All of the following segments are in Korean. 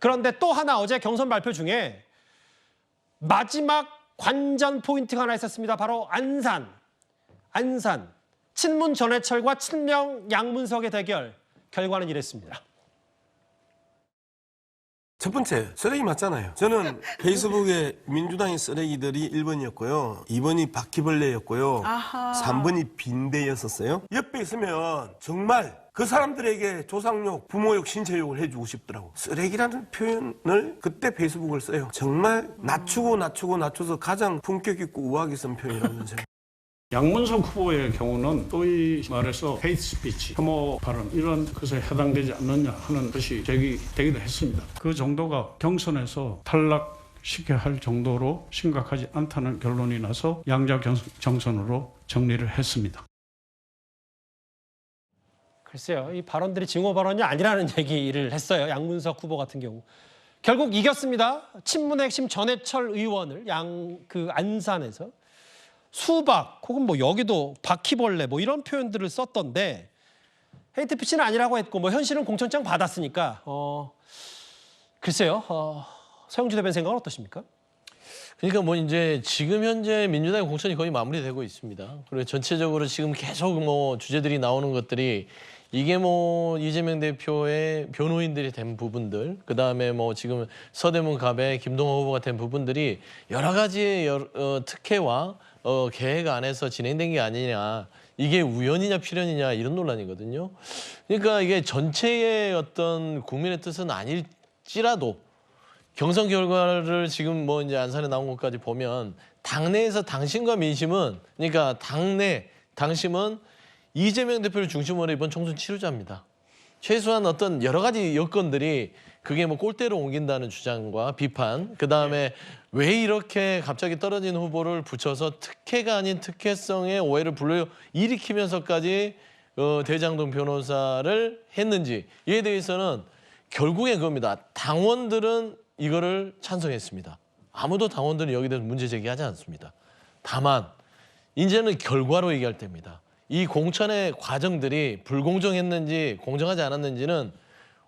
그런데 또 하나 어제 경선 발표 중에 마지막 관전 포인트가 하나 있었습니다. 바로 안산. 친문 전해철과 친명 양문석의 대결. 결과는 이랬습니다. 첫 번째, 쓰레기 맞잖아요. 저는 페이스북에 민주당의 쓰레기들이 1번이었고요. 2번이 바퀴벌레였고요. 3번이 빈대였었어요. 옆에 있으면 정말 그 사람들에게 조상욕, 부모욕, 신체욕을 해주고 싶더라고. 쓰레기라는 표현을 그때 페이스북을 써요. 정말 낮춰서 가장 품격 있고 우아하게 쓴 표현이라고 생각해요. 양문석 후보의 경우는 소위 말해서 헤이트 스피치, 혐오 발언 이런 것에 해당되지 않느냐 하는 것이 제기되기도 했습니다. 그 정도가 경선에서 탈락시켜야 할 정도로 심각하지 않다는 결론이 나서 양자 경선으로 정리를 했습니다. 글쎄요, 이 발언들이 징후 발언이 아니라는 얘기를 했어요. 양문석 후보 같은 경우. 결국 이겼습니다. 친문의 핵심 전해철 의원을 안산에서. 수박 혹은 뭐 여기도 바퀴벌레 뭐 이런 표현들을 썼던데 헤이트피치는 아니라고 했고 뭐 현실은 공천장 받았으니까 글쎄요. 서영주 대변인 생각은 어떠십니까? 그러니까 뭐 이제 지금 현재 민주당의 공천이 거의 마무리되고 있습니다. 그리고 전체적으로 지금 계속 뭐 주제들이 나오는 것들이 이게 뭐 이재명 대표의 변호인들이 된 부분들, 그 다음에 뭐 지금 서대문 갑의 김동호 후보가 된 부분들이 여러 가지의 특혜와 계획 안에서 진행된 게 아니냐, 이게 우연이냐 필연이냐 이런 논란이거든요. 그러니까 이게 전체의 어떤 국민의 뜻은 아닐지라도 경선 결과를 지금 뭐 이제 안산에 나온 것까지 보면 당내에서 당심과 민심은, 그러니까 당심은 이재명 대표를 중심으로 이번 총선 치르자입니다. 최소한 어떤 여러 가지 여건들이 그게 뭐 꼴대로 옮긴다는 주장과 비판, 그 다음에 왜 이렇게 갑자기 떨어진 후보를 붙여서 특혜가 아닌 특혜성의 오해를 불러일으키면서까지 대장동 변호사를 했는지, 이에 대해서는 결국엔 그겁니다. 당원들은 이거를 찬성했습니다. 아무도 당원들은 여기에 대해서 문제 제기하지 않습니다. 다만 이제는 결과로 얘기할 때입니다. 이 공천의 과정들이 불공정했는지 공정하지 않았는지는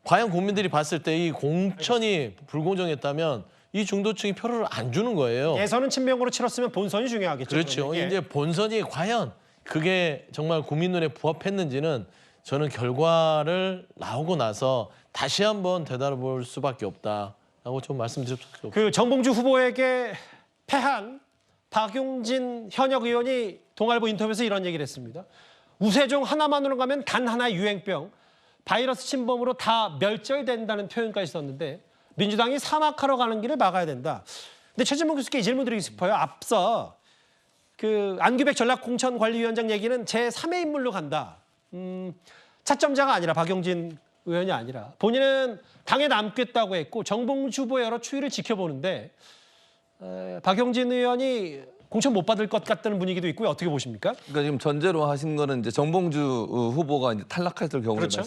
과연 국민들이 봤을 때 이 공천이 불공정했다면 이 중도층이 표를 안 주는 거예요. 예선은 친명으로 치렀으면 본선이 중요하겠죠. 그렇죠. 그러면. 이제 본선이 과연 그게 정말 국민 눈에 부합했는지는 저는 결과를 나오고 나서 다시 한번 되돌아볼 수밖에 없다라고 좀 말씀드릴 수밖에 없습니다. 그 정봉주 후보에게 패한 박용진 현역 의원이 동아일보 인터뷰에서 이런 얘기를 했습니다. 우세종 하나만으로 가면 단 하나의 유행병, 바이러스 침범으로 다 멸절된다는 표현까지 썼는데 민주당이 사막하러 가는 길을 막아야 된다. 근데 최진봉 교수께 이 질문 드리고 싶어요. 앞서 그 안규백 전략공천관리위원장 얘기는 제3의 인물로 간다. 차점자가 아니라 박용진 의원이 아니라 본인은 당에 남겠다고 했고 정봉주 후보의 여러 추이를 지켜보는데 박용진 의원이 공천 못 받을 것 같다는 분위기도 있고요. 어떻게 보십니까? 그러니까 지금 전제로 하신 거는 이제 정봉주 후보가 이제 탈락했을 경우를 그렇죠.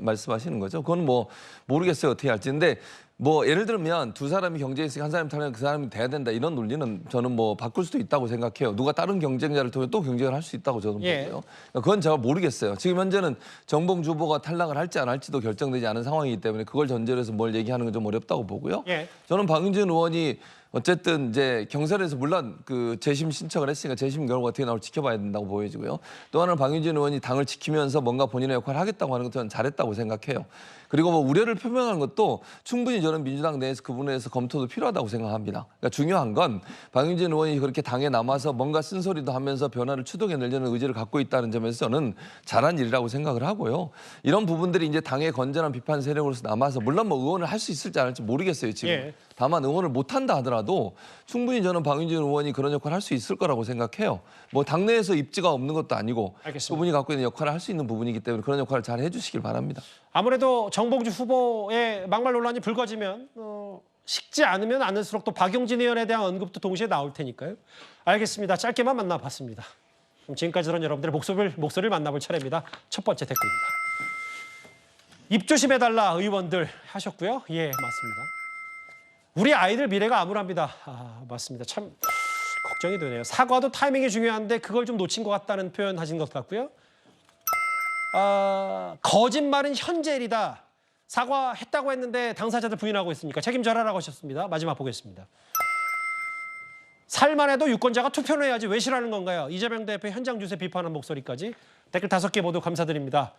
말씀하시는 거죠. 그건 뭐 모르겠어요, 어떻게 할지. 근데 뭐 예를 들면 두 사람이 경쟁했으니까 한 사람이 탈락하면 그 사람이 돼야 된다, 이런 논리는 저는 뭐 바꿀 수도 있다고 생각해요. 누가 다른 경쟁자를 통해 또 경쟁을 할 수 있다고 저는 보고요. 그러니까 그건 제가 모르겠어요. 지금 현재는 정봉주 후보가 탈락을 할지 안 할지도 결정되지 않은 상황이기 때문에 그걸 전제로 해서 뭘 얘기하는 건 좀 어렵다고 보고요. 저는 박용진 의원이 어쨌든 이제 경선에서 물론 그 재심 신청을 했으니까 재심 결과가 어떻게 나올지 지켜봐야 된다고 보여지고요. 또 하나는 박용진 의원이 당을 지키면서 뭔가 본인의 역할을 하겠다고 하는 것은 잘했다고 생각해요. 그리고 뭐 우려를 표명하는 것도 충분히 저는 민주당 내에서 그 부분에 대해서 검토도 필요하다고 생각합니다. 그러니까 중요한 건 박용진 의원이 그렇게 당에 남아서 뭔가 쓴소리도 하면서 변화를 추동해내려는 의지를 갖고 있다는 점에서 저는 잘한 일이라고 생각을 하고요. 이런 부분들이 이제 당의 건전한 비판 세력으로서 남아서 물론 뭐 의원을 할 수 있을지 안 할지 모르겠어요, 지금. 다만 의원을 못한다 하더라도 충분히 저는 박용진 의원이 그런 역할을 할 수 있을 거라고 생각해요. 뭐 당내에서 입지가 없는 것도 아니고 그분이 갖고 있는 역할을 할 수 있는 부분이기 때문에 그런 역할을 잘 해주시길 바랍니다. 아무래도 정봉주 후보의 막말 논란이 불거지면 식지 않으면 않을수록 또 박용진 의원에 대한 언급도 동시에 나올 테니까요. 알겠습니다. 짧게만 만나봤습니다. 그럼 지금까지 들은 여러분들의 목소리를 만나볼 차례입니다. 첫 번째 댓글입니다. 입조심해달라 의원들 하셨고요. 예, 맞습니다. 우리 아이들 미래가 암울합니다. 맞습니다. 참 걱정이 되네요. 사과도 타이밍이 중요한데 그걸 좀 놓친 것 같다는 표현 하신 것 같고요. 거짓말은 현재일이다. 사과했다고 했는데 당사자들 부인하고 있으니까 책임져라라고 하셨습니다. 마지막 보겠습니다. 살만 해도 유권자가 투표는 해야지 왜 싫어하는 건가요? 이재명 대표 현장 주세 비판한 목소리까지 댓글 5개 모두 감사드립니다.